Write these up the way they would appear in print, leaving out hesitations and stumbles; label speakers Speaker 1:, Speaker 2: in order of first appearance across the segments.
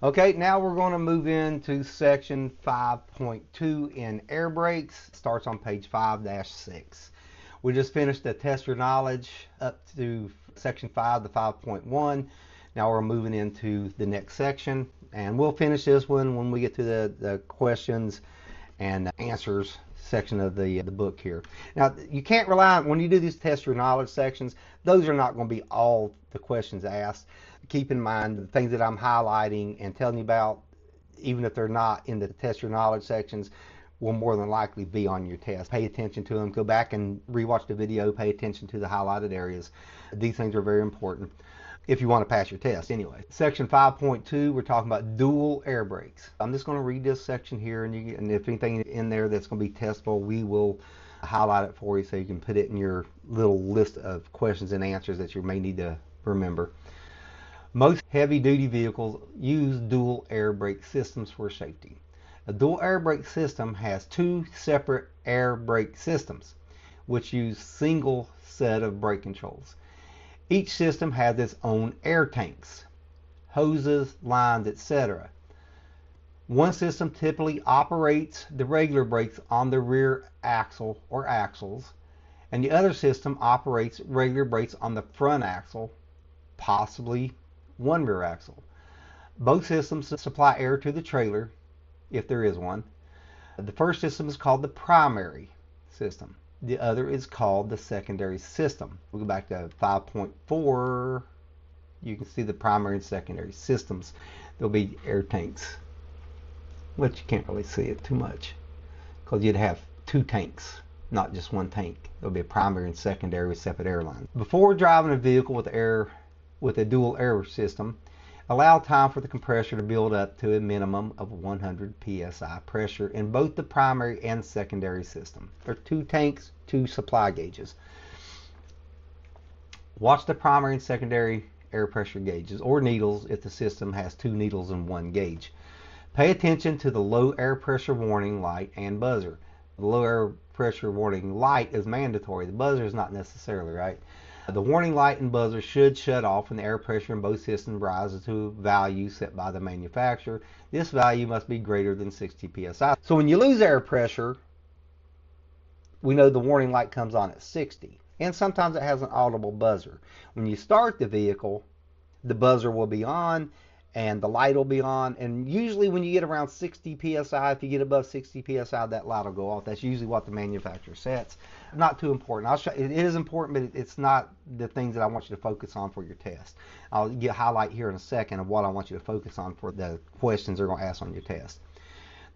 Speaker 1: Okay, now we're going to move into section 5.2 in air brakes. Starts on page 5-6. We just finished the test your knowledge up to section 5 to 5.1. Now we're moving into the next section, and we'll finish this one when we get to the questions and answers section of the book here. Now, you can't rely on, when you do these test your knowledge sections, those are not going to be all the questions asked. Keep in mind the things that I'm highlighting and telling you about, even if they're not in the test your knowledge sections, will more than likely be on your test. Pay attention to them. Go back and rewatch the video. Pay attention to the highlighted areas. These things are very important if you want to pass your test anyway. Section 5.2, we're talking about dual air brakes. I'm just going to read this section here, and if anything in there that's going to be testable, we will highlight it for you so you can put it in your little list of questions and answers that you may need to remember. Most heavy-duty vehicles use dual air brake systems for safety. A dual air brake system has two separate air brake systems, which use single set of brake controls. Each system has its own air tanks, hoses, lines, etc. One system typically operates the regular brakes on the rear axle or axles, and the other system operates regular brakes on the front axle, possibly one rear axle. Both systems supply air to the trailer, if there is one. The first system is called the primary system. The other is called the secondary system. We'll go back to 5.4. You can see the primary and secondary systems. There'll be air tanks, but you can't really see it too much because you'd have two tanks, not just one tank. There'll be a primary and secondary with separate airlines. Before driving a vehicle with a dual air system, allow time for the compressor to build up to a minimum of 100 psi pressure in both the primary and secondary system. There are two tanks, two supply gauges. Watch the primary and secondary air pressure gauges or needles if the system has two needles in one gauge. Pay attention to the low air pressure warning light and buzzer. The low air pressure warning light is mandatory. The buzzer is not necessarily, right? The warning light and buzzer should shut off when the air pressure in both systems rises to a value set by the manufacturer. This value must be greater than 60 psi. So when you lose air pressure, we know the warning light comes on at 60. And sometimes it has an audible buzzer. When you start the vehicle, the buzzer will be on and the light will be on, and usually when you get around 60 psi, if you get above 60 psi, that light will go off. That's usually what the manufacturer sets. Not too important. It is important, but it's not the things that I want you to focus on for your test. I'll highlight here in a second of what I want you to focus on for the questions they're going to ask on your test.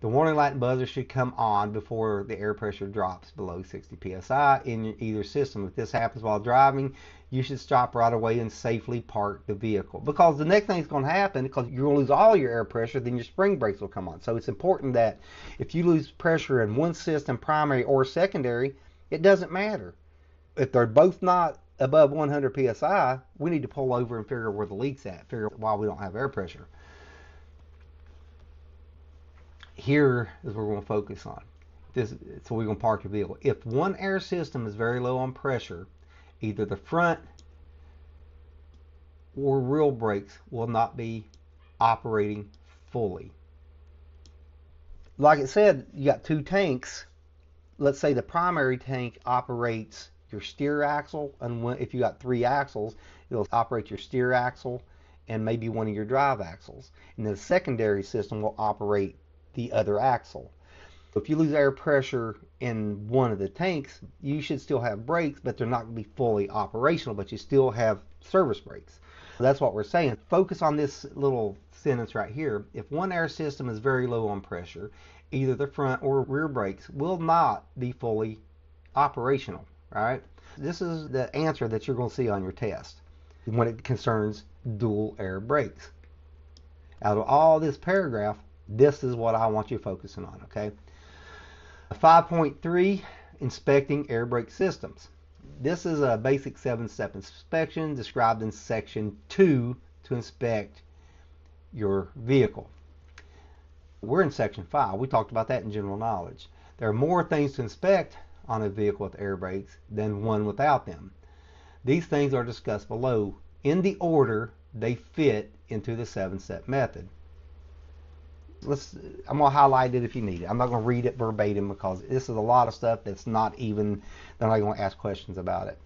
Speaker 1: The warning light and buzzer should come on before the air pressure drops below 60 psi in either system. If this happens while driving, you should stop right away and safely park the vehicle. Because the next thing that's going to happen, because you're going to lose all your air pressure, then your spring brakes will come on. So it's important that if you lose pressure in one system, primary or secondary, it doesn't matter. If they're both not above 100 psi, we need to pull over and figure where the leak's at, figure out why we don't have air pressure. Here is what we're going to focus on. So we're going to park your vehicle. If one air system is very low on pressure, either the front or rear brakes will not be operating fully. Like it said, you got two tanks. Let's say the primary tank operates your steer axle, and if you got three axles, it'll operate your steer axle and maybe one of your drive axles. And the secondary system will operate the other axle. If you lose air pressure in one of the tanks, you should still have brakes, but they're not going to be fully operational, but you still have service brakes. That's what we're saying. Focus on this little sentence right here. If one air system is very low on pressure, either the front or rear brakes will not be fully operational, right? This is the answer that you're going to see on your test when it concerns dual air brakes. Out of all this paragraph, this is what I want you focusing on, okay? 5.3, inspecting air brake systems. This is a basic 7-step inspection described in section 2 to inspect your vehicle. We're in section 5. We talked about that in general knowledge. There are more things to inspect on a vehicle with air brakes than one without them. These things are discussed below in the order they fit into the 7-step method. I'm gonna highlight it if you need it. I'm not gonna read it verbatim because this is a lot of stuff that's not even, they're not gonna ask questions about it.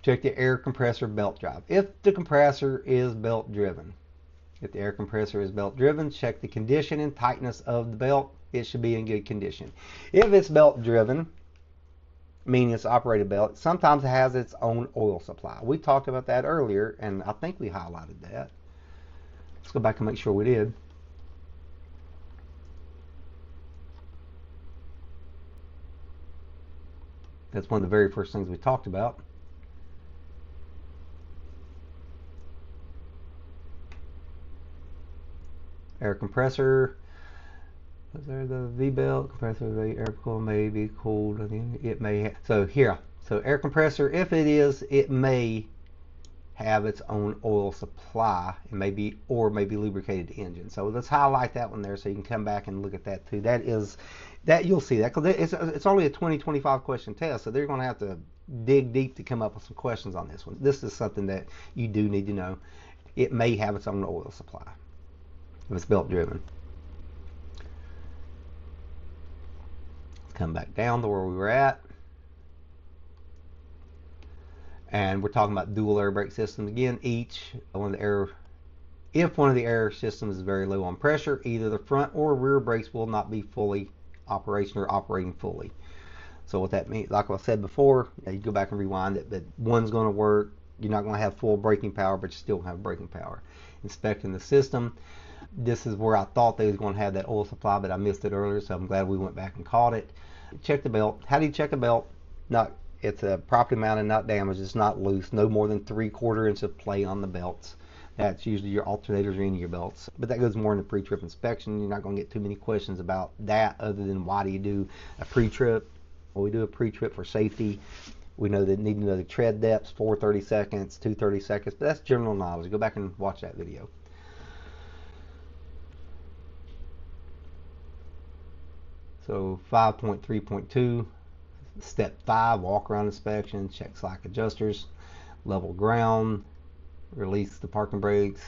Speaker 1: Check the air compressor belt drive. If the compressor is belt driven, if the air compressor is belt driven, check the condition and tightness of the belt. It should be in good condition. If it's belt driven, meaning it's operated belt, sometimes it has its own oil supply. We talked about that earlier, and I think we highlighted that. Let's go back and make sure we did. That's one of the very first things we talked about. Air compressor. Is there the V-belt compressor? The air cooler may be cooled. It may. So here. So air compressor, if it is, it may have its own oil supply. It may be, or maybe lubricated engine. So let's highlight that one there so you can come back and look at that too. That you'll see that because it's only a 20-25 question test, so they're going to have to dig deep to come up with some questions on this one. This is something that you do need to know. It may have its own oil supply if it's belt driven. Let's come back down to where we were at. And we're talking about dual air brake systems again. If one of the air systems is very low on pressure, either the front or rear brakes will not be fully operational or operating fully. So what that means, like I said before, you go back and rewind it, but one's going to work. You're not going to have full braking power, but you still have braking power. Inspecting the system. This is where I thought they was going to have that oil supply, but I missed it earlier, so I'm glad we went back and caught it. Check the belt. How do you check a belt? It's a properly mounted, not damaged. It's not loose. No more than 3/4 inch of play on the belts. That's usually your alternators or any of your belts. But that goes more into pre-trip inspection. You're not going to get too many questions about that other than why do you do a pre-trip? Well, we do a pre-trip for safety. We know that need to know the tread depths, 4 30-seconds, 2 30-seconds, but that's general knowledge. Go back and watch that video. So 5.3.2, step 5, walk around inspection, check slack adjusters, level ground, release the parking brakes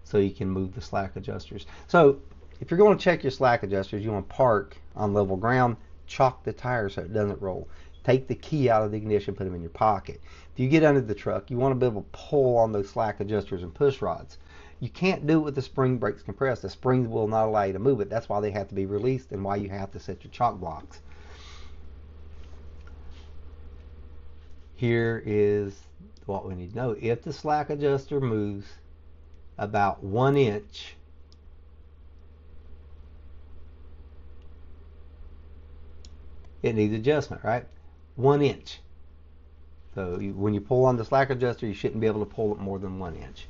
Speaker 1: so you can move the slack adjusters. So if you're going to check your slack adjusters, you want to park on level ground, chalk the tires so it doesn't roll. Take the key out of the ignition, put them in your pocket. If you get under the truck, you want to be able to pull on those slack adjusters and push rods. You can't do it with the spring brakes compressed. The springs will not allow you to move it. That's why they have to be released and why you have to set your chalk blocks. Here is what we need to know. If the slack adjuster moves about 1 inch, it needs adjustment, right? 1 inch. So when you pull on the slack adjuster, you shouldn't be able to pull it more than 1 inch.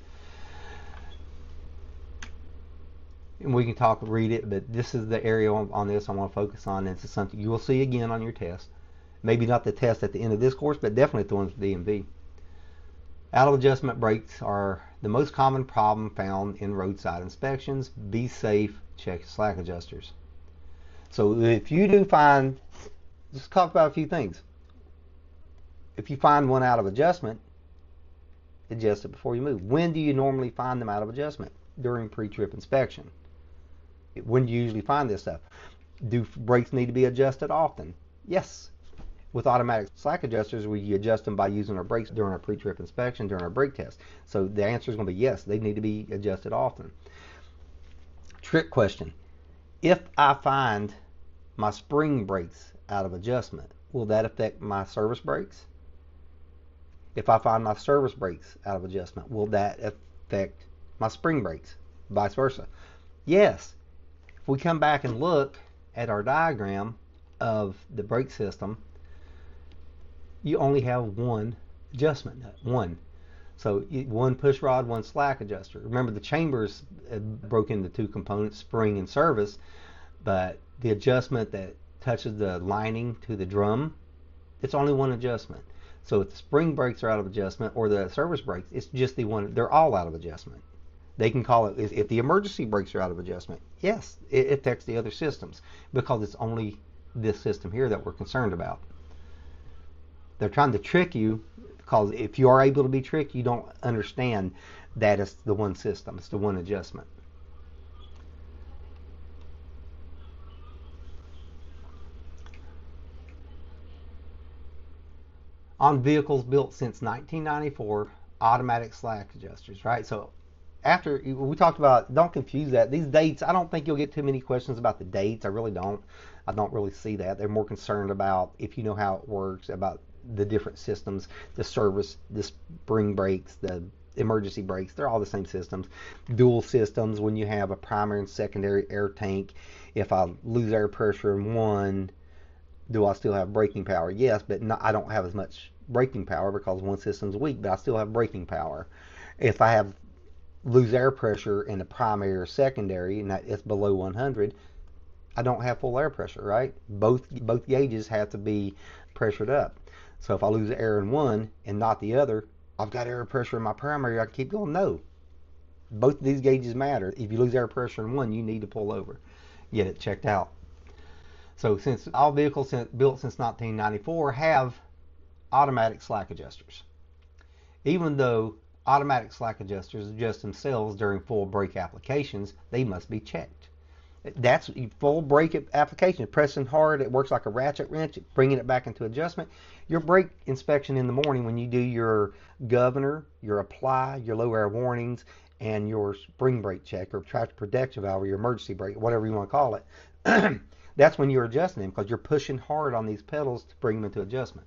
Speaker 1: And we can read it, but this is the area on this I want to focus on. This is something you will see again on your test. Maybe not the test at the end of this course, but definitely at the ones with DMV. Out of adjustment brakes are the most common problem found in roadside inspections. Be safe, check slack adjusters. So if you do find, just talk about a few things. If you find one out of adjustment, adjust it before you move. When do you normally find them out of adjustment? During pre-trip inspection. When do you usually find this stuff? Do brakes need to be adjusted often? Yes. With automatic slack adjusters, we adjust them by using our brakes during our pre-trip inspection, during our brake test. So the answer is going to be yes, they need to be adjusted often. Trick question. If I find my spring brakes out of adjustment, will that affect my service brakes? If I find my service brakes out of adjustment, will that affect my spring brakes? Vice versa. Yes. If we come back and look at our diagram of the brake system, you only have one adjustment nut, one. So one push rod, one slack adjuster. Remember the chambers broke into 2 components, spring and service, but the adjustment that touches the lining to the drum, it's only one adjustment. So if the spring brakes are out of adjustment or the service brakes, it's just the one, they're all out of adjustment. They can call it, if the emergency brakes are out of adjustment, yes, it affects the other systems because it's only this system here that we're concerned about. They're trying to trick you because if you are able to be tricked, you don't understand that is the one system. It's the one adjustment. On vehicles built since 1994, automatic slack adjusters, right? So after we talked about, don't confuse that. These dates, I don't think you'll get too many questions about the dates. I really don't. I don't really see that. They're more concerned about if you know how it works, about the different systems, the service, the spring brakes, the emergency brakes. They're all the same systems. Dual systems, when you have a primary and secondary air tank. If I lose air pressure in one, do I still have braking power? Yes, but I don't have as much braking power because one system's weak, but I still have braking power. If I have lose air pressure in the primary or secondary and that it's below 100, I don't have full air pressure, right? Both gauges have to be pressured up. So if I lose air in one and not the other, I've got air pressure in my primary, I can keep going. No, both of these gauges matter. If you lose air pressure in one, you need to pull over, get it checked out. So since all vehicles built since 1994 have automatic slack adjusters, even though automatic slack adjusters adjust themselves during full brake applications, they must be checked. That's full brake application. Pressing hard, it works like a ratchet wrench, bringing it back into adjustment. Your brake inspection in the morning when you do your governor, your apply, your low air warnings, and your spring brake check or traction protection valve or your emergency brake, whatever you want to call it, that's when you're adjusting them because you're pushing hard on these pedals to bring them into adjustment.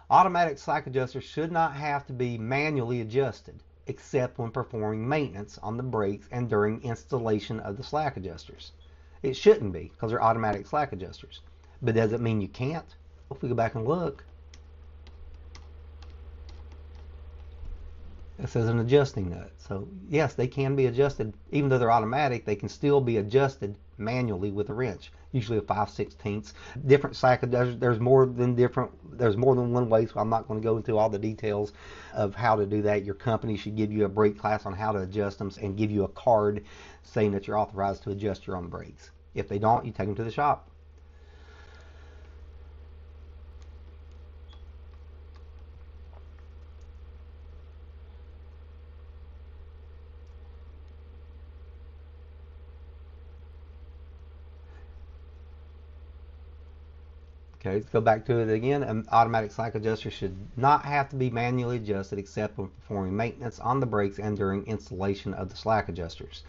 Speaker 1: Automatic slack adjusters should not have to be manually adjusted except when performing maintenance on the brakes and during installation of the slack adjusters. It shouldn't be because they're automatic slack adjusters. But does it mean you can't? If we go back and look, it says an adjusting nut. So yes, they can be adjusted. Even though they're automatic, they can still be adjusted manually with a wrench, usually a 5/16. Different slack adjusters, there's more than one way, so I'm not going to go into all the details of how to do that. Your company should give you a brake class on how to adjust them and give you a card saying that you're authorized to adjust your own brakes. If they don't, you take them to the shop. Okay, let's go back to it again. An automatic slack adjuster should not have to be manually adjusted except when performing maintenance on the brakes and during installation of the slack adjusters.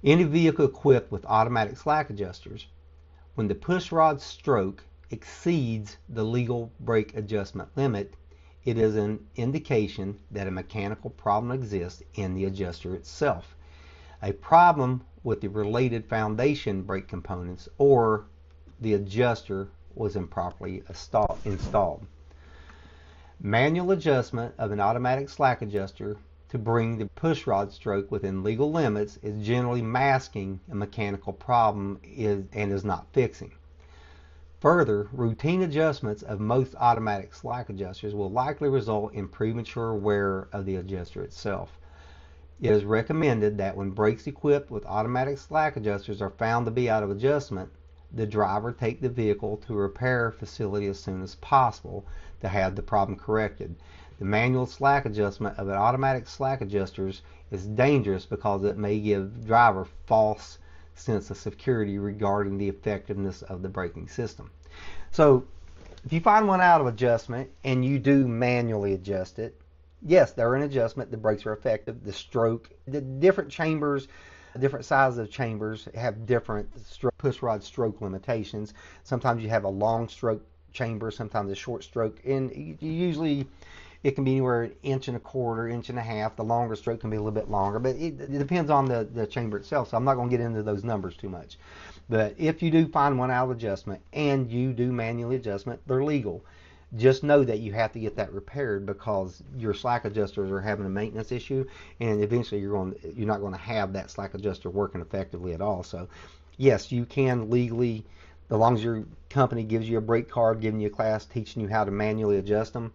Speaker 1: Any vehicle equipped with automatic slack adjusters, when the push rod stroke exceeds the legal brake adjustment limit, it is an indication that a mechanical problem exists in the adjuster itself, a problem with the related foundation brake components, or the adjuster was improperly installed. Manual adjustment of an automatic slack adjuster to bring the push rod stroke within legal limits is generally masking a mechanical problem and is not fixing. Further, routine adjustments of most automatic slack adjusters will likely result in premature wear of the adjuster itself. It is recommended that when brakes equipped with automatic slack adjusters are found to be out of adjustment, the driver take the vehicle to a repair facility as soon as possible to have the problem corrected. The manual slack adjustment of an automatic slack adjusters is dangerous because it may give the driver false sense of security regarding the effectiveness of the braking system. So if you find one out of adjustment and you do manually adjust it, yes, they're in adjustment, the brakes are effective, the stroke, the different chambers, different sizes of chambers have different push rod stroke limitations. Sometimes you have a long stroke chamber, sometimes a short stroke, and usually it can be anywhere 1.25 inches, 1.5 inches. The longer stroke can be a little bit longer, but it depends on the chamber itself, so I'm not going to get into those numbers too much. But if you do find one out of adjustment and you do manually adjustment, they're legal. Just know that you have to get that repaired because your slack adjusters are having a maintenance issue, and eventually you're not going to have that slack adjuster working effectively at all. So yes, you can legally, as long as your company gives you a brake card, giving you a class, teaching you how to manually adjust them,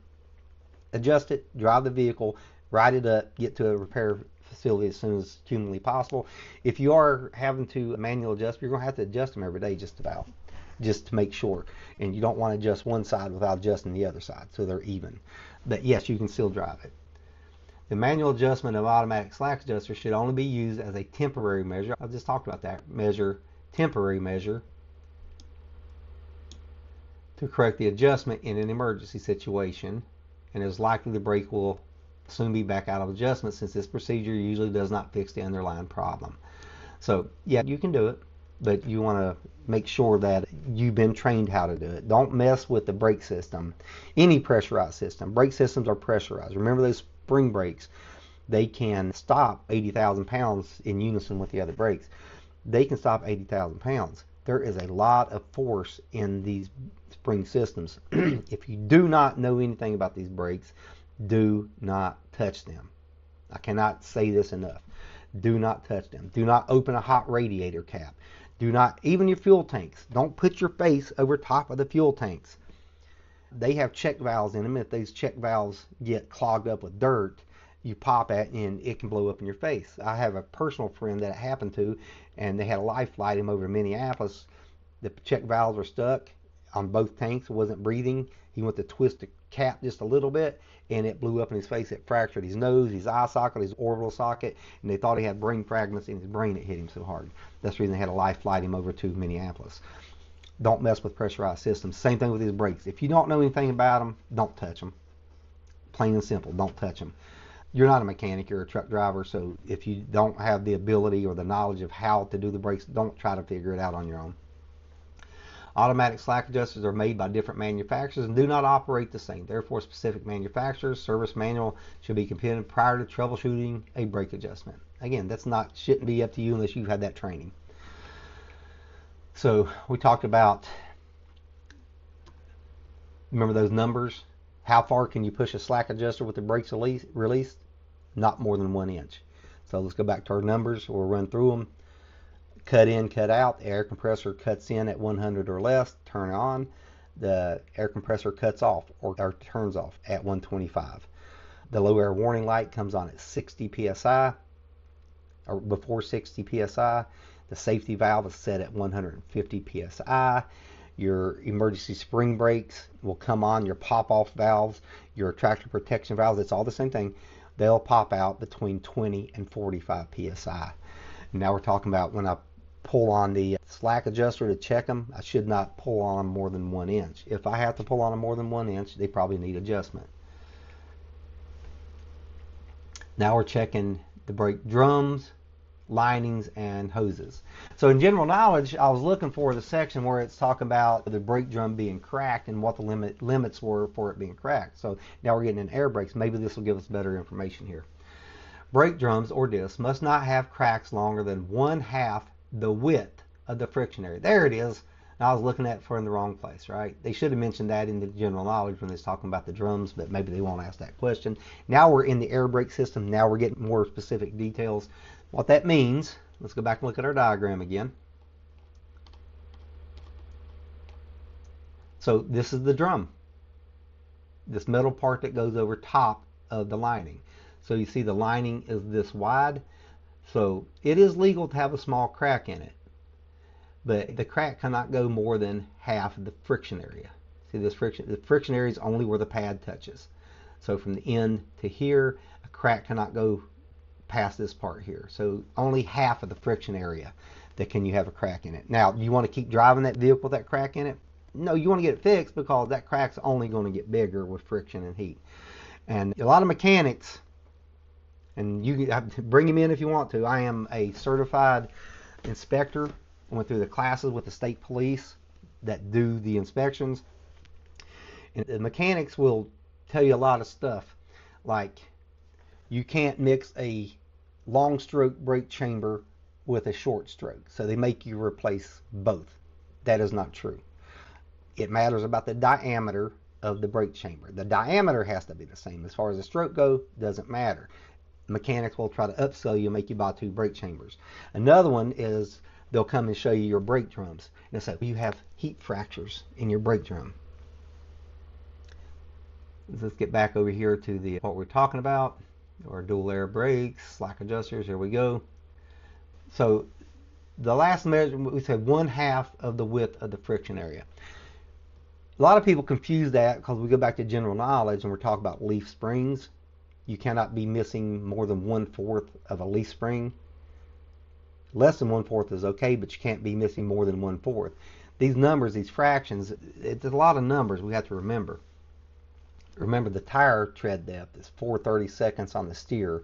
Speaker 1: adjust it, drive the vehicle, ride it up, get to a repair facility as soon as humanly possible. If you are having to manual adjust, you're going to have to adjust them every day just about, just to make sure. And you don't want to adjust one side without adjusting the other side so they're even. But yes, you can still drive it. The manual adjustment of automatic slack adjuster should only be used as a temporary measure. I just talked about that temporary measure to correct the adjustment in an emergency situation, and it is likely the brake will soon be back out of adjustment since this procedure usually does not fix the underlying problem. So yeah, you can do it, but you want to make sure that you've been trained how to do it. Don't mess with the brake system. Any pressurized system. Brake systems are pressurized. Remember those spring brakes. They can stop 80,000 pounds in unison with the other brakes. They can stop 80,000 pounds. There is a lot of force in these spring systems. If you do not know anything about these brakes, do not touch them. I cannot say this enough. Do not touch them. Do not open a hot radiator cap. Do not, even your fuel tanks. Don't put your face over top of the fuel tanks. They have check valves in them. If those check valves get clogged up with dirt, you pop at and it can blow up in your face. I have a personal friend that it happened to, and they had a life flight him over to Minneapolis. The check valves were stuck on both tanks. It wasn't breathing. He went to twist the cap just a little bit, and it blew up in his face. It fractured his nose, his eye socket, his orbital socket, and they thought he had brain fragments in his brain. It hit him so hard. That's the reason they had a life flight him over to Minneapolis. Don't mess with pressurized systems. Same thing with these brakes. If you don't know anything about them, don't touch them. Plain and simple, don't touch them. You're not a mechanic, you're a truck driver, so if you don't have the ability or the knowledge of how to do the brakes, don't try to figure it out on your own. Automatic slack adjusters are made by different manufacturers and do not operate the same. Therefore, specific manufacturers' service manual should be completed prior to troubleshooting a brake adjustment. Again, shouldn't be up to you unless you've had that training. So we talked about, remember those numbers? How far can you push a slack adjuster with the brakes released? Not more than 1 inch. So let's go back to our numbers. We'll run through them. Cut in, cut out. The air compressor cuts in at 100 or less. Turn on. The air compressor cuts off or turns off at 125. The low air warning light comes on at 60 psi or before 60 psi. The safety valve is set at 150 psi. Your emergency spring brakes will come on. Your pop-off valves, your tractor protection valves, it's all the same thing. They'll pop out between 20 and 45 psi. Now we're talking about when I pull on the slack adjuster to check them, I should not pull on them more than 1 inch. If I have to pull on them more than 1 inch, they probably need adjustment. Now we're checking the brake drums, linings, and hoses. So in general knowledge, I was looking for the section where it's talking about the brake drum being cracked and what the limits were for it being cracked. So now we're getting in air brakes. Maybe this will give us better information here. Brake drums or discs must not have cracks longer than 1/2 the width of the friction area. There it is. I was looking at it in the wrong place, right? They should have mentioned that in the general knowledge when they was talking about the drums, but maybe they won't ask that question. Now we're in the air brake system. Now we're getting more specific details. What that means, let's go back and look at our diagram again. So this is the drum. This metal part that goes over top of the lining. So you see the lining is this wide. So it is legal to have a small crack in it. But the crack cannot go more than half of the friction area. See this friction? The friction area is only where the pad touches. So from the end to here, a crack cannot go past this part here. So only half of the friction area that you have a crack in it. Now, do you want to keep driving that vehicle with that crack in it? No, you want to get it fixed because that crack's only going to get bigger with friction and heat. And a lot of mechanics, and you bring them in if you want to. I am a certified inspector. I went through the classes with the state police that do the inspections. And the mechanics will tell you a lot of stuff, like you can't mix a long stroke brake chamber with a short stroke. So they make you replace both. That is not true. It matters about the diameter of the brake chamber. The diameter has to be the same. As far as the stroke goes, doesn't matter. Mechanics will try to upsell you and make you buy 2 brake chambers. Another one is they'll come and show you your brake drums. And they'll say, you have heat fractures in your brake drum. Let's get back over here to what we're talking about. Or dual air brakes, slack adjusters, here we go. So the last measurement, we said 1/2 of the width of the friction area. A lot of people confuse that because we go back to general knowledge and we're talking about leaf springs. You cannot be missing more than 1/4 of a leaf spring. Less than 1/4 is okay, but you can't be missing more than 1/4. These numbers, these fractions, it's a lot of numbers we have to remember. Remember, the tire tread depth is 4/32 on the steer.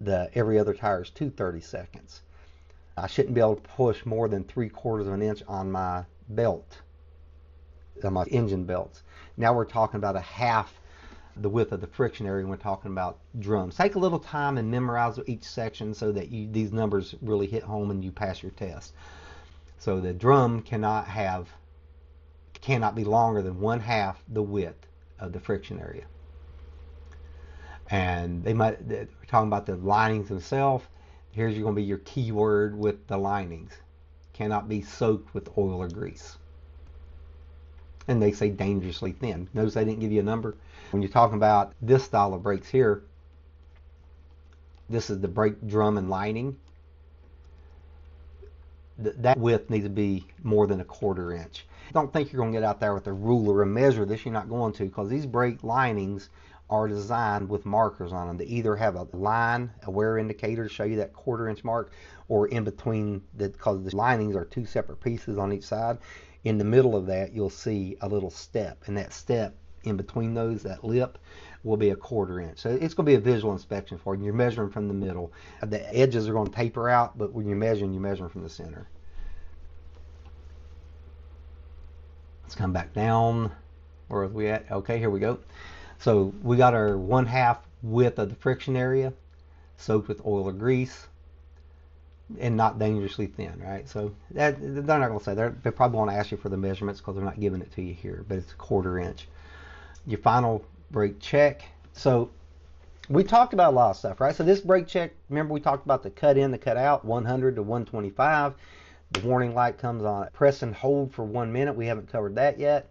Speaker 1: Every other tire is 2/32. I shouldn't be able to push more than 3/4 of an inch on my belt, on my engine belts. Now we're talking about a half the width of the friction area when we're talking about drums. Take a little time and memorize each section so that these numbers really hit home and you pass your test. So the drum cannot be longer than 1/2 the width of the friction area. And we're talking about the linings themselves. Here's going to be your key word with the linings. Cannot be soaked with oil or grease. And they say dangerously thin. Notice I didn't give you a number. When you're talking about this style of brakes here, this is the brake drum and lining. That width needs to be more than 1/4 inch. Don't think you're going to get out there with a ruler and measure this. You're not going to, because these brake linings are designed with markers on them. They either have a line, a wear indicator to show you that 1/4 inch mark, or in between, because the linings are 2 separate pieces on each side. In the middle of that, you'll see a little step, and that step in between those, that lip, will be 1/4 inch. So it's going to be a visual inspection for you. You're measuring from the middle. The edges are going to taper out, but when you're measuring from the center. Let's come back down. Where are we at? Okay, here we go. So we got our 1/2 width of the friction area, soaked with oil or grease, and not dangerously thin, right? So they're not going to say that. They probably want to ask you for the measurements because they're not giving it to you here, but it's 1/4 inch. Your final brake check. So we talked about a lot of stuff, right? So this brake check, remember we talked about the cut in, the cut out, 100 to 125. The warning light comes on. Press and hold for 1 minute. We haven't covered that yet.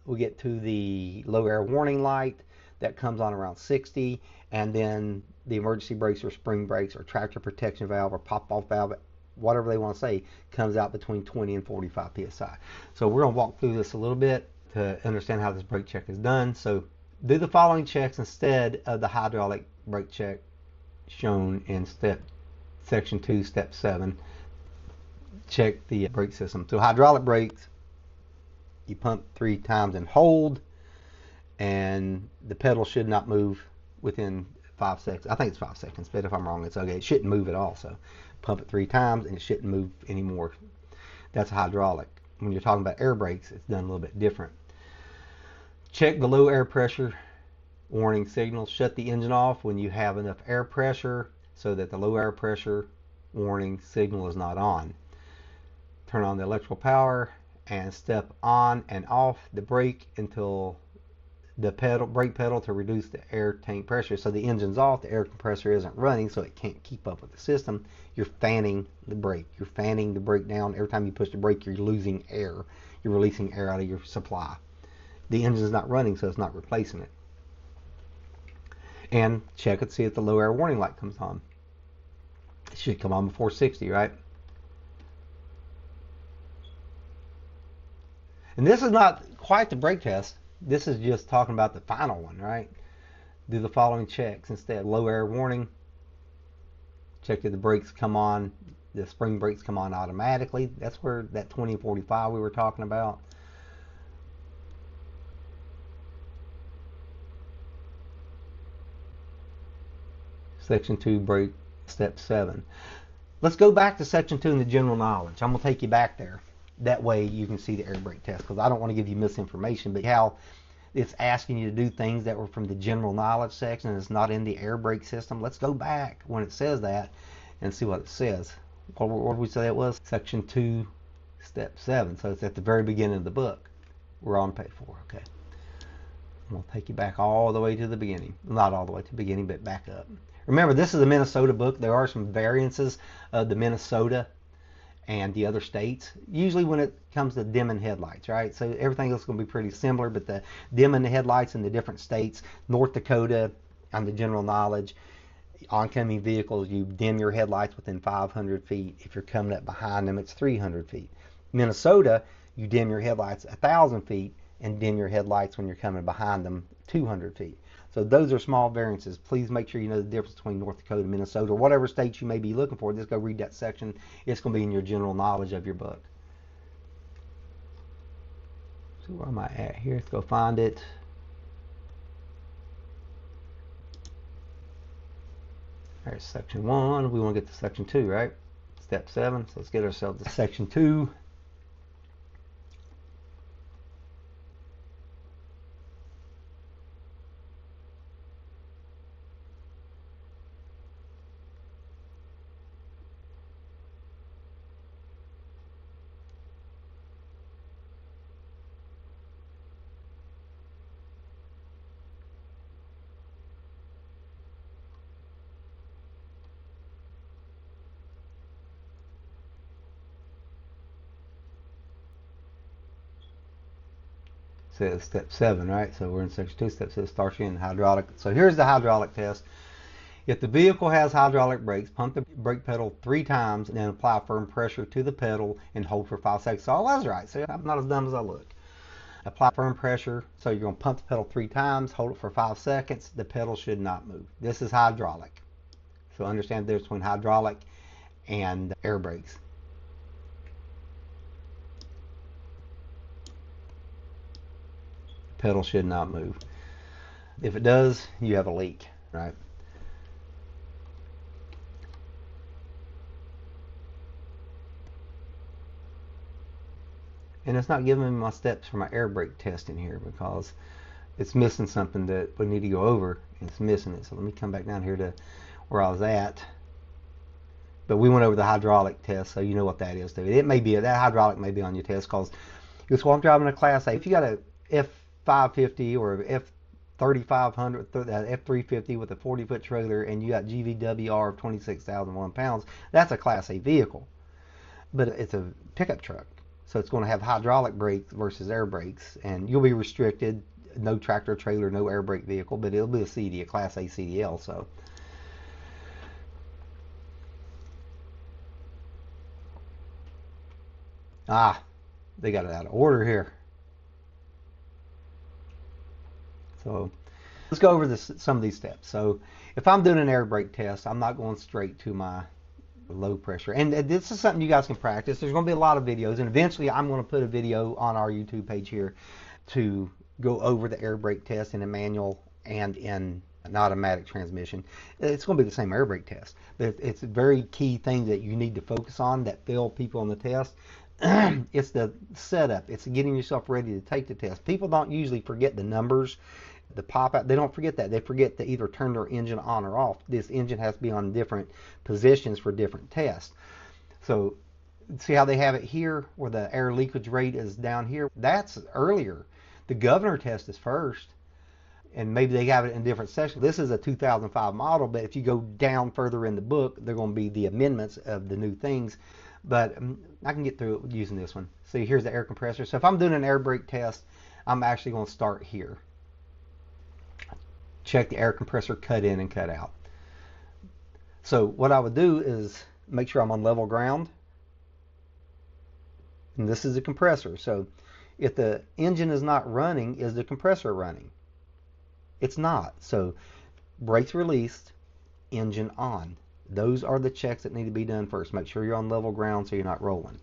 Speaker 1: We get to the low air warning light. That comes on around 60. And then the emergency brakes or spring brakes or tractor protection valve or pop-off valve, whatever they want to say, comes out between 20 and 45 psi. So we're going to walk through this a little bit to understand how this brake check is done. So do the following checks instead of the hydraulic brake check shown in section 2, step 7. Check the brake system. So hydraulic brakes, you pump 3 times and hold, and the pedal should not move within 5 seconds. I think it's 5 seconds, but if I'm wrong, it's okay. It shouldn't move at all. So pump it 3 times and it shouldn't move anymore. That's hydraulic. When you're talking about air brakes, it's done a little bit different. Check the low air pressure warning signal. Shut the engine off when you have enough air pressure so that the low air pressure warning signal is not on. Turn on the electrical power and step on and off the brake until the brake pedal to reduce the air tank pressure. So the engine's off, the air compressor isn't running, so it can't keep up with the system. You're fanning the brake. You're fanning the brake down. Every time you push the brake, you're losing air. You're releasing air out of your supply. The engine's not running, so it's not replacing it. And check it, see if the low air warning light comes on. It should come on before 60, right? And this is not quite the brake test. This is just talking about the final one, right? Do the following checks instead. Low air warning. Check that the brakes come on, the spring brakes come on automatically. That's where that 20 and 45 we were talking about. Section 2 brake, step 7. Let's go back to section 2 in the general knowledge. I'm going to take you back there. That way you can see the air brake test, because I don't want to give you misinformation, but how it's asking you to do things that were from the general knowledge section and it's not in the air brake system. Let's go back when it says that and see what it says. What did we say it was? Section 2, step 7. So it's at the very beginning of the book. We're on page 4. Okay. I'm going to take you back all the way to the beginning. Not all the way to the beginning, but back up. Remember, this is a Minnesota book. There are some variances of the Minnesota and the other states, usually when it comes to dimming headlights, right? So everything else is going to be pretty similar, but the dimming the headlights in the different states, North Dakota, on the general knowledge, oncoming vehicles, you dim your headlights within 500 feet. If you're coming up behind them, it's 300 feet. Minnesota, you dim your headlights 1,000 feet. and dim your headlights when you're coming behind them 200 feet. So those are small variances. Please make sure you know the difference between North Dakota, Minnesota, or whatever states you may be looking for. Just go read that section. It's going to be in your general knowledge of your book. So where am I at here? Let's go find it. There's section 1. We want to get to section 2, right? Step 7. So let's get ourselves to section 2. Says step 7, right? So we're in section 2. Step 6 starts you in hydraulic. So here's the hydraulic test. If the vehicle has hydraulic brakes, pump the brake pedal 3 times and then apply firm pressure to the pedal and hold for 5 seconds. So all that's right. So I'm not as dumb as I look. Apply firm pressure. So you're going to pump the pedal 3 times, hold it for 5 seconds. The pedal should not move. This is hydraulic. So understand the difference between hydraulic and air brakes. Pedal should not move. If it does, you have a leak, right? And it's not giving me my steps for my air brake test in here because it's missing something that we need to go over. It's missing it. So let me come back down here to where I was at. But we went over the hydraulic test, so you know what that is. It may be, that hydraulic may be on your test because it's while I'm driving a Class A. If you got a F550 or F3500, F350 with a 40-foot trailer and you got GVWR of 26,001 pounds, that's a Class A vehicle. But it's a pickup truck. So it's going to have hydraulic brakes versus air brakes, and you'll be restricted. No tractor trailer, no air brake vehicle, but it'll be a CD, a Class A CDL. So they got it out of order here. So let's go over some of these steps. So if I'm doing an air brake test, I'm not going straight to my low pressure. And this is something you guys can practice. There's going to be a lot of videos, and eventually I'm going to put a video on our YouTube page here to go over the air brake test in a manual and in an automatic transmission. It's going to be the same air brake test, but it's a very key thing that you need to focus on that fail people on the test. It's the setup. It's getting yourself ready to take the test. People don't usually forget the numbers, the pop out. They don't forget that. They forget to either turn their engine on or off. This engine has to be on different positions for different tests. So see how they have it here where the air leakage rate is down here? That's earlier. The governor test is first, and maybe they have it in different sections. This is a 2005 model, but if you go down further in the book, they're going to be the amendments of the new things. But I can get through it using this one. See, here's the air compressor. So if I'm doing an air brake test, I'm actually going to start here. Check the air compressor cut in and cut out. So what I would do is make sure I'm on level ground. And this is a compressor. So if the engine is not running, is the compressor running? It's not. So brakes released, engine on. Those are the checks that need to be done first. Make sure you're on level ground so you're not rolling.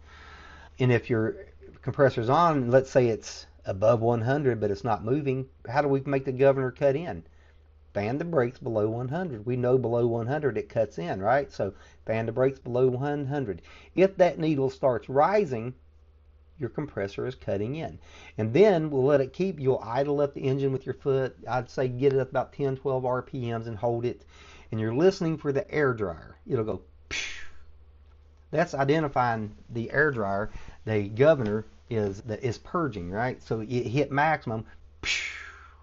Speaker 1: And if your compressor's on, let's say it's above 100 but it's not moving, how do we make the governor cut in? Fan the brakes below 100. We know below 100 it cuts in, right? So fan the brakes below 100. If that needle starts rising, your compressor is cutting in. And then we'll let it keep. You'll idle up the engine with your foot. I'd say get it up about 10, 12 RPMs and hold it. And you're listening for the air dryer. It'll go psh. That's identifying the air dryer. The governor is purging, right? So it hit maximum, psh,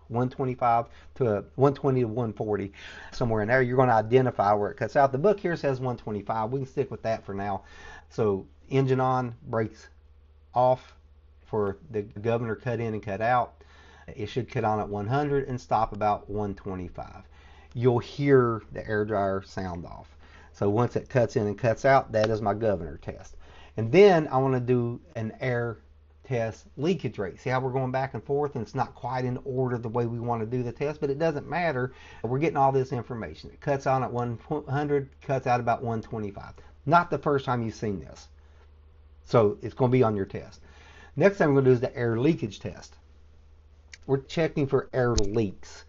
Speaker 1: 125 to 120 to 140, somewhere in there. You're going to identify where it cuts out. The book here says 125. We can stick with that for now. So engine on, brakes off for the governor cut in and cut out. It should cut on at 100 and stop about 125. You'll hear the air dryer sound off. So once it cuts in and cuts out, that is my governor test. And then I want to do an air test leakage rate. See how we're going back and forth and it's not quite in order the way we want to do the test, but it doesn't matter. We're getting all this information. It cuts out at 100, cuts out about 125. Not the first time you've seen this. So it's going to be on your test. Next thing we're going to do is the air leakage test. We're checking for air leaks.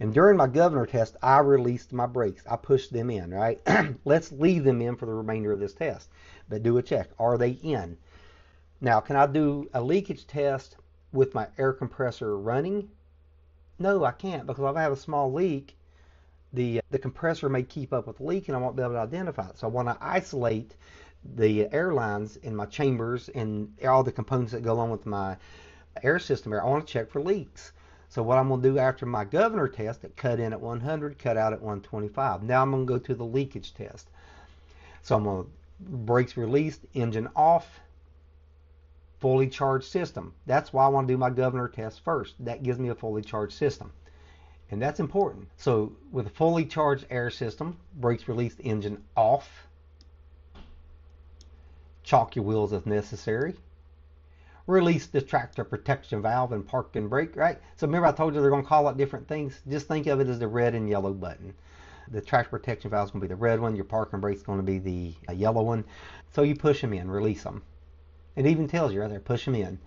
Speaker 1: And during my governor test, I released my brakes. I pushed them in, right? Let's leave them in for the remainder of this test. But do a check. Are they in? Now, can I do a leakage test with my air compressor running? No, I can't, because if I have a small leak, the compressor may keep up with the leak and I won't be able to identify it. So I want to isolate the air lines in my chambers and all the components that go along with my air system air. I want to check for leaks. So what I'm going to do after my governor test, it cut in at 100, cut out at 125. Now I'm going to go to the leakage test. So I'm going to brakes released, engine off, fully charged system. That's why I want to do my governor test first. That gives me a fully charged system. And that's important. So with a fully charged air system, brakes released, engine off, chalk your wheels if necessary. Release the tractor protection valve and park and brake, right? So remember I told you they're going to call it different things? Just think of it as the red and yellow button. The tractor protection valve is going to be the red one. Your park and brake is going to be the yellow one. So you push them in, release them. It even tells you right there, push them in.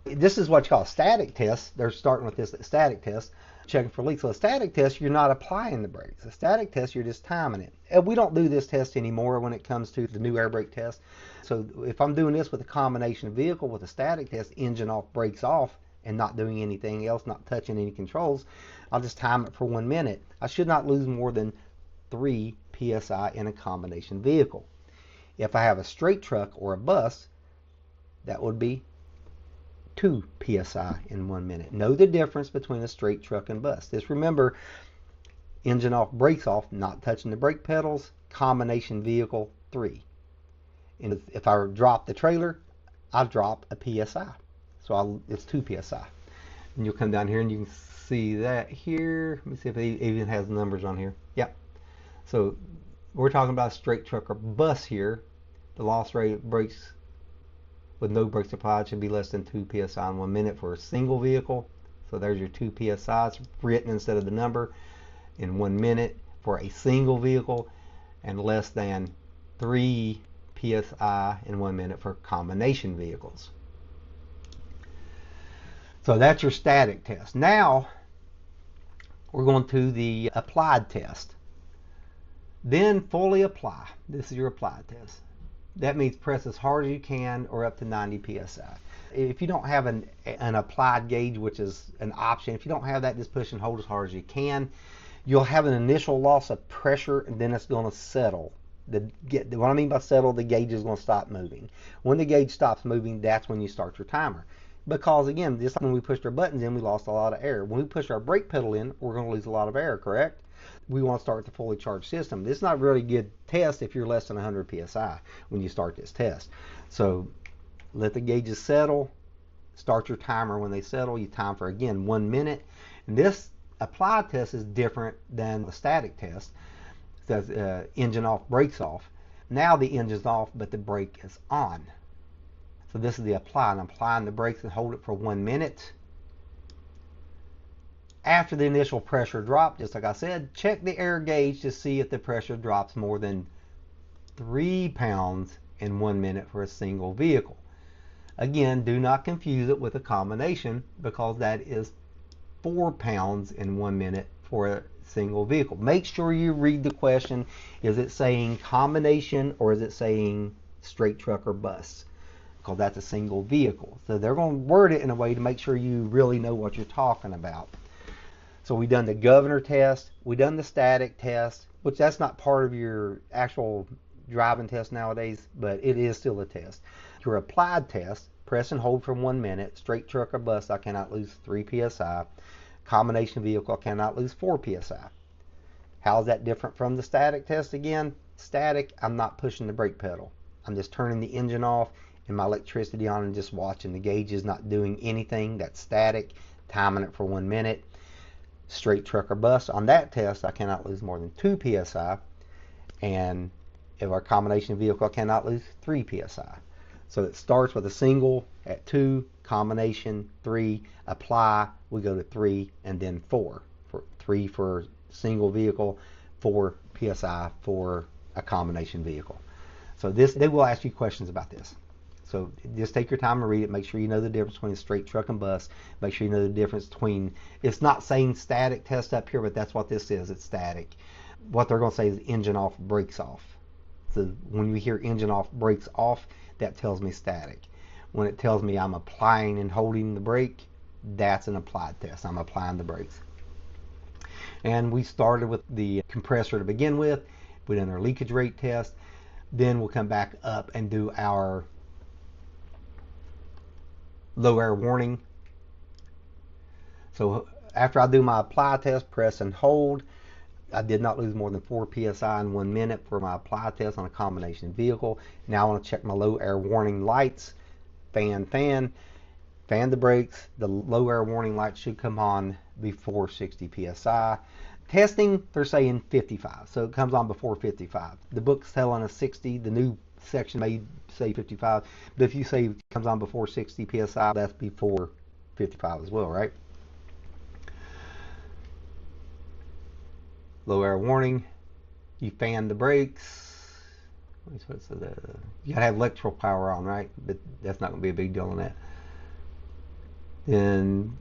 Speaker 1: This is what you call a static test. They're starting with this static test, checking for leaks. So a static test, you're not applying the brakes. A static test, you're just timing it. And we don't do this test anymore when it comes to the new air brake test. So if I'm doing this with a combination vehicle with a static test, engine off, brakes off, and not doing anything else, not touching any controls, I'll just time it for 1 minute. I should not lose more than 3 psi in a combination vehicle. If I have a straight truck or a bus, that would be 2 psi in 1 minute. Know the difference between a straight truck and bus. Just remember, engine off, brakes off, not touching the brake pedals, combination vehicle 3. And if I drop the trailer, I'll drop a psi. So it's 2 psi. And you'll come down here and you can see that here. Let me see if it even has numbers on here. Yep. So we're talking about a straight truck or bus here. The loss rate brakes with no brakes applied should be less than 2 psi in 1 minute for a single vehicle. So there's your 2 psi written instead of the number in 1 minute for a single vehicle, and less than 3 psi in 1 minute for combination vehicles. So that's your static test. Now we're going to the applied test. Then fully apply. This is your applied test. That means press as hard as you can or up to 90 psi. If you don't have an applied gauge, which is an option, if you don't have that, just push and hold as hard as you can. You'll have an initial loss of pressure and then it's going to settle. What I mean by settle, the gauge is going to stop moving. When the gauge stops moving, that's when you start your timer. Because again, just like when we pushed our buttons in, we lost a lot of air. When we push our brake pedal in, we're going to lose a lot of air, correct? We want to start the fully charged system. This is not really a good test if you're less than 100 psi when you start this test. So let the gauges settle. Start your timer when they settle. You time for, again, 1 minute. And this applied test is different than the static test. It says engine off, brakes off. Now the engine's off, but the brake is on. So this is the apply. I'm applying the brakes and hold it for 1 minute. After the initial pressure drop, just like I said, check the air gauge to see if the pressure drops more than 3 pounds in 1 minute for a single vehicle. Again, do not confuse it with a combination, because that is 4 pounds in 1 minute for a single vehicle. Make sure you read the question. Is it saying combination or is it saying straight truck or bus? Because that's a single vehicle. So they're going to word it in a way to make sure you really know what you're talking about. So we've done the governor test, we've done the static test, which that's not part of your actual driving test nowadays, but it is still a test. Your applied test, press and hold for 1 minute, straight truck or bus, I cannot lose 3 psi. Combination vehicle, I cannot lose 4 psi. How is that different from the static test again? Static, I'm not pushing the brake pedal. I'm just turning the engine off and my electricity on and just watching. The gauge is not doing anything. That's static, timing it for 1 minute. Straight truck or bus, on that test I cannot lose more than 2 psi, and If our combination vehicle cannot lose 3 psi. So it starts with a single at 2, combination 3, apply, we go to 3, and then 4. 3 for single vehicle, 4 psi for a combination vehicle. So they will ask you questions about this. So just take your time and read it. Make sure you know the difference between a straight truck and bus. Make sure you know the difference between, it's not saying static test up here, but that's what this is. It's static. What they're going to say is engine off, brakes off. So when you hear engine off, brakes off, that tells me static. When it tells me I'm applying and holding the brake, that's an applied test. I'm applying the brakes. And we started with the compressor to begin with. We done our leakage rate test. Then we'll come back up and do our low air warning. So after I do my apply test, press and hold. I did not lose more than 4 psi in 1 minute for my apply test on a combination vehicle. Now I want to check my low air warning lights. Fan the brakes. The low air warning lights should come on before 60 psi. Testing, they're saying 55, so it comes on before 55. The book's telling us 60. The new section may say 55, but if you say it comes on before 60 psi, that's before 55 as well, right? Low air warning, you fan the brakes. You gotta have electrical power on, right? But that's not gonna be a big deal on that. Then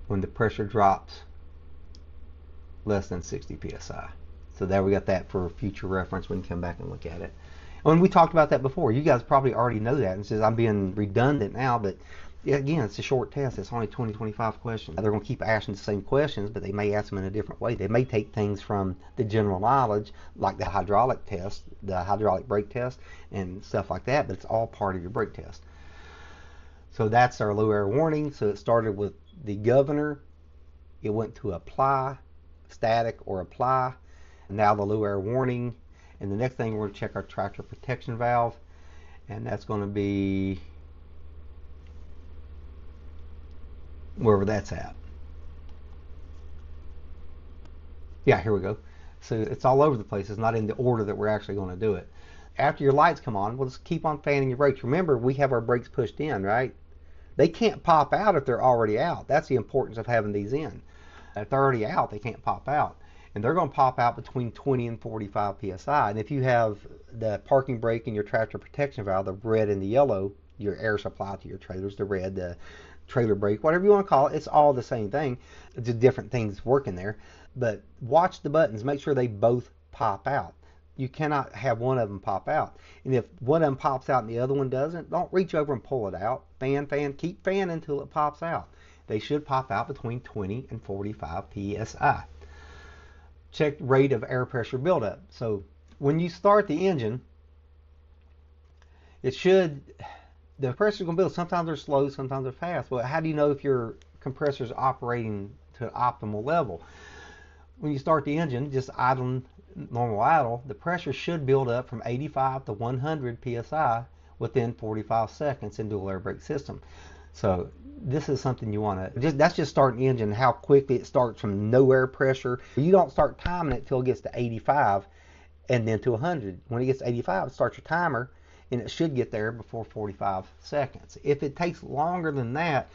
Speaker 1: when the pressure drops less than 60 psi. So there we got that for future reference when you come back and look at it. And we talked about that before. You guys probably already know that. And says I'm being redundant now, but again, it's a short test. It's only 20-25 questions. They're going to keep asking the same questions, but they may ask them in a different way. They may take things from the general knowledge, like the hydraulic test, the hydraulic brake test, and stuff like that, but it's all part of your brake test. So that's our low air warning. So it started with the governor. It went to apply, static or apply. And now the low air warning. And the next thing we're going to check our tractor protection valve. And that's going to be wherever that's at. Yeah, here we go. So it's all over the place. It's not in the order that we're actually going to do it. After your lights come on, we'll just keep on fanning your brakes. Remember, we have our brakes pushed in, right? They can't pop out if they're already out. That's the importance of having these in. If they're already out, they can't pop out. And they're going to pop out between 20 and 45 psi. And if you have the parking brake and your tractor protection valve, the red and the yellow, your air supply to your trailers, the red, the trailer brake, whatever you want to call it, it's all the same thing. It's just different things working there. But watch the buttons. Make sure they both pop out. You cannot have one of them pop out. And if one of them pops out and the other one doesn't, don't reach over and pull it out. Fan, keep fanning until it pops out. They should pop out between 20 and 45 psi. Check rate of air pressure buildup. So when you start the engine, the pressure's going to build. Sometimes they're slow, sometimes they're fast. Well, how do you know if your compressor is operating to an optimal level? When you start the engine, just idling, normal idle, the pressure should build up from 85 to 100 psi within 45 seconds in dual air brake system. So this is something you want to, that's just starting the engine, how quickly it starts from no air pressure. You don't start timing it till it gets to 85 and then to 100. When it gets to 85, it starts your timer and it should get there before 45 seconds. If it takes longer than that,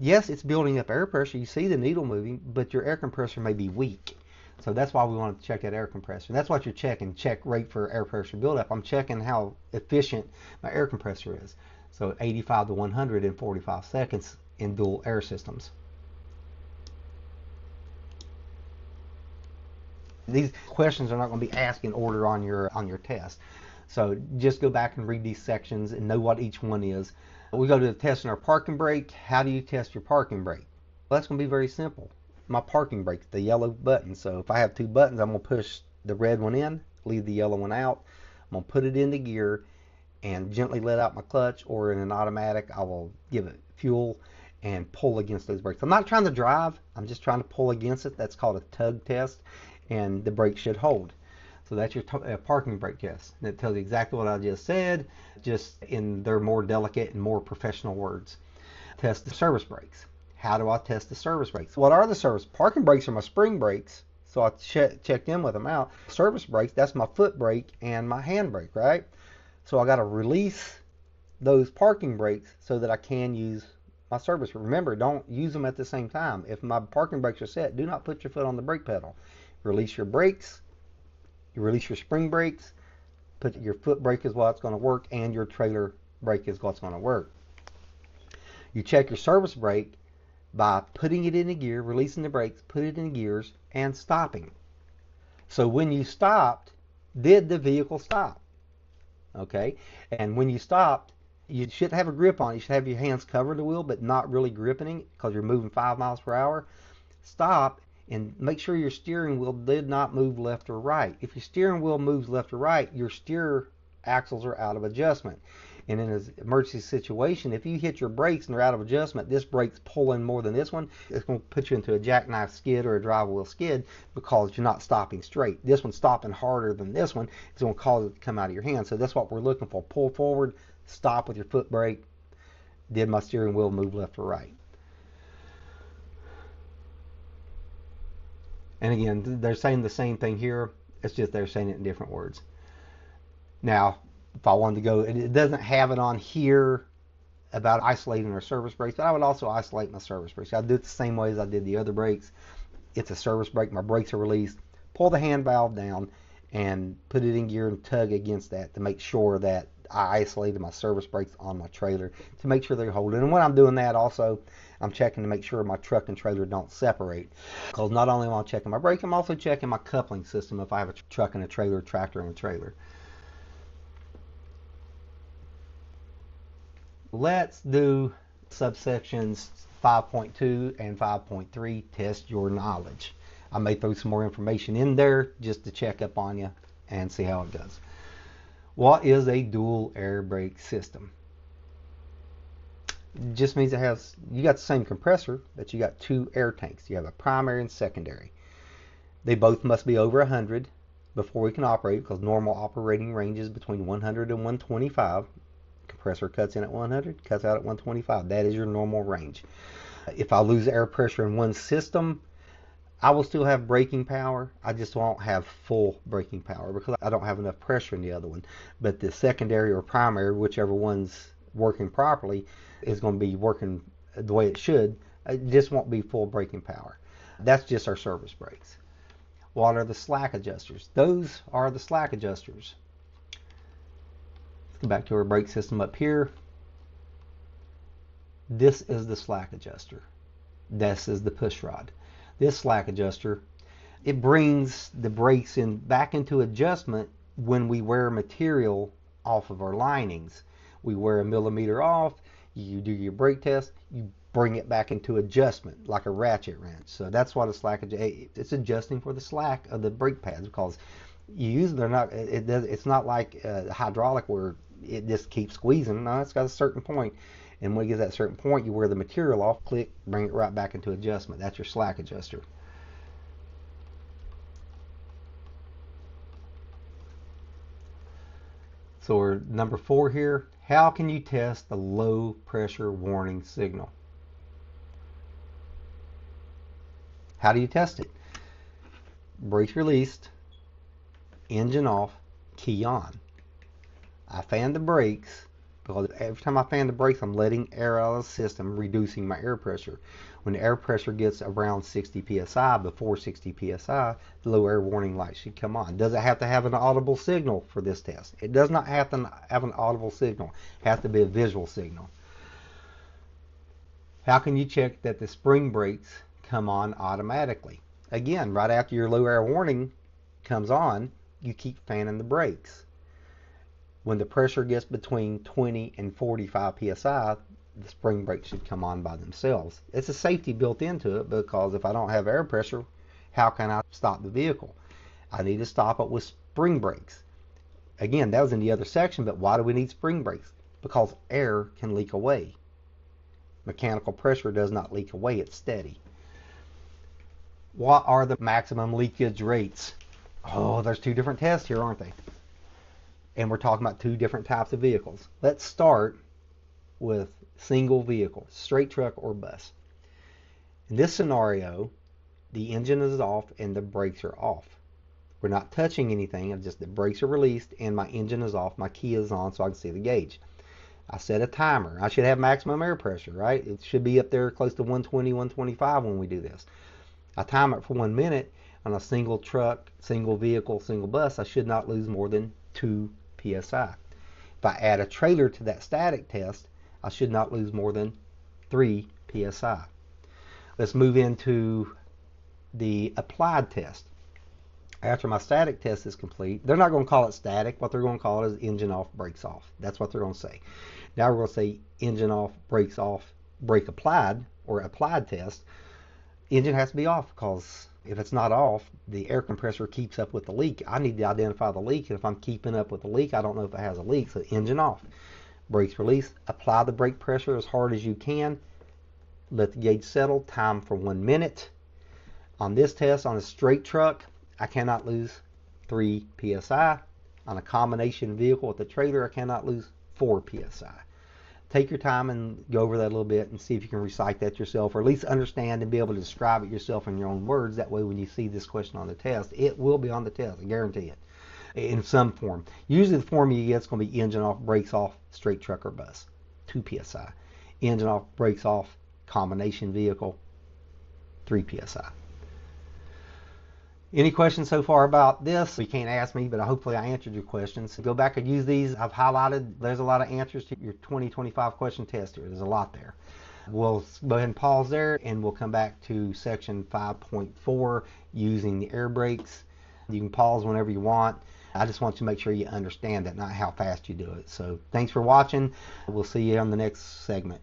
Speaker 1: yes, it's building up air pressure. You see the needle moving, but your air compressor may be weak. So that's why we want to check that air compressor. That's what you're checking. Check rate for air pressure buildup. I'm checking how efficient my air compressor is. So 85 to 100 in 45 seconds in dual air systems. These questions are not going to be asked in order on your test. So just go back and read these sections and know what each one is. We go to the testing our parking brake. How do you test your parking brake? Well, that's going to be very simple. My parking brake, the yellow button. So if I have two buttons, I'm going to push the red one in, leave the yellow one out. I'm going to put it into gear and gently let out my clutch, or in an automatic, I will give it fuel and pull against those brakes. I'm not trying to drive, I'm just trying to pull against it. That's called a tug test, and the brake should hold. So that's your parking brake test. And it tells you exactly what I just said, just in their more delicate and more professional words. Test the service brakes. How do I test the service brakes? What are the service? Parking brakes are my spring brakes, so I checked in with them out. Service brakes, that's my foot brake and my hand brake, right? So I got to release those parking brakes so that I can use my service. Remember, don't use them at the same time. If my parking brakes are set, do not put your foot on the brake pedal. Release your brakes, you release your spring brakes, put your foot brake is what's going to work, and your trailer brake is what's going to work. You check your service brake by putting it in a gear, releasing the brakes, put it in gears, and stopping. So when you stopped, did the vehicle stop? Okay, and when you stopped, you should have a grip on it. You should have your hands cover the wheel, but not really gripping it because you're moving 5 miles per hour. Stop and make sure your steering wheel did not move left or right. If your steering wheel moves left or right, your steer axles are out of adjustment. And in an emergency situation, if you hit your brakes and they're out of adjustment, this brake's pulling more than this one, it's going to put you into a jackknife skid or a drive wheel skid because you're not stopping straight. This one's stopping harder than this one. It's going to cause it to come out of your hand. So that's what we're looking for. Pull forward, stop with your foot brake. Did my steering wheel move left or right? And again, they're saying the same thing here. It's just they're saying it in different words. Now, if I wanted to go, it doesn't have it on here about isolating our service brakes, but I would also isolate my service brakes. I do it the same way as I did the other brakes. It's a service brake. My brakes are released. Pull the hand valve down and put it in gear and tug against that to make sure that I isolated my service brakes on my trailer to make sure they're holding. And when I'm doing that also, I'm checking to make sure my truck and trailer don't separate. Because not only am I checking my brake, I'm also checking my coupling system if I have a truck and a trailer, tractor and a trailer. Let's do subsections 5.2 and 5.3, test your knowledge. I may throw some more information in there just to check up on you and see how it goes. What is a dual air brake system? It just means it has, you got the same compressor, but you got two air tanks. You have a primary and secondary. They both must be over 100 before we can operate because normal operating range is between 100 and 125. Compressor cuts in at 100, cuts out at 125. That is your normal range. If I lose air pressure in one system, I will still have braking power. I just won't have full braking power because I don't have enough pressure in the other one. But the secondary or primary, whichever one's working properly, is going to be working the way it should. It just won't be full braking power. That's just our service brakes. What are the slack adjusters? Those are the slack adjusters. Let's go back to our brake system up here. This is the slack adjuster. This is the push rod. This slack adjuster, it brings the brakes in back into adjustment when we wear material off of our linings. We wear a millimeter off, you do your brake test, you bring it back into adjustment like a ratchet wrench. So that's what a slack adjuster, it's adjusting for the slack of the brake pads because you use they're not it's not like hydraulic where it just keeps squeezing. No, it's got a certain point. And when it gets that certain point, you wear the material off, click, bring it right back into adjustment. That's your slack adjuster. So we're number 4 here. How can you test the low pressure warning signal? How do you test it? Brakes released, engine off, key on. I fan the brakes. Because every time I fan the brakes, I'm letting air out of the system, reducing my air pressure. When the air pressure gets around 60 psi, before 60 psi, the low air warning light should come on. Does it have to have an audible signal for this test? It does not have to have an audible signal. It has to be a visual signal. How can you check that the spring brakes come on automatically? Again, right after your low air warning comes on, you keep fanning the brakes. When the pressure gets between 20 and 45 psi, the spring brakes should come on by themselves. It's a safety built into it because if I don't have air pressure, how can I stop the vehicle? I need to stop it with spring brakes. Again, that was in the other section, but why do we need spring brakes? Because air can leak away. Mechanical pressure does not leak away, it's steady. What are the maximum leakage rates? Oh, there's 2 different tests here, aren't they? And we're talking about 2 different types of vehicles. Let's start with single vehicle, straight truck or bus. In this scenario, the engine is off and the brakes are off. We're not touching anything, it's just the brakes are released and my engine is off, my key is on so I can see the gauge. I set a timer. I should have maximum air pressure, right? It should be up there close to 120, 125 when we do this. I time it for 1 minute. On a single truck, single vehicle, single bus, I should not lose more than 2 psi. If I add a trailer to that static test, I should not lose more than 3 psi. Let's move into the applied test. After my static test is complete, they're not going to call it static. What they're going to call it is engine off, brakes off. That's what they're going to say. Now we're going to say engine off, brakes off, brake applied, or applied test. Engine has to be off because if it's not off, the air compressor keeps up with the leak. I need to identify the leak, and if I'm keeping up with the leak, I don't know if it has a leak. So engine off, brakes release, apply the brake pressure as hard as you can, let the gauge settle, time for 1 minute. On this test, on a straight truck, I cannot lose 3 psi. On a combination vehicle with a trailer, I cannot lose 4 psi. Take your time and go over that a little bit and see if you can recite that yourself, or at least understand and be able to describe it yourself in your own words. That way when you see this question on the test, it will be on the test, I guarantee it, in some form. Usually the form you get is going to be engine off, brakes off, straight truck or bus, 2 psi. Engine off, brakes off, combination vehicle, 3 psi. Any questions so far about this? You can't ask me, but hopefully I answered your questions. Go back and use these. I've highlighted, there's a lot of answers to your 2025 question test here. There's a lot there. We'll go ahead and pause there, and we'll come back to section 5.4 using the air brakes. You can pause whenever you want. I just want you to make sure you understand that, not how fast you do it. So thanks for watching. We'll see you on the next segment.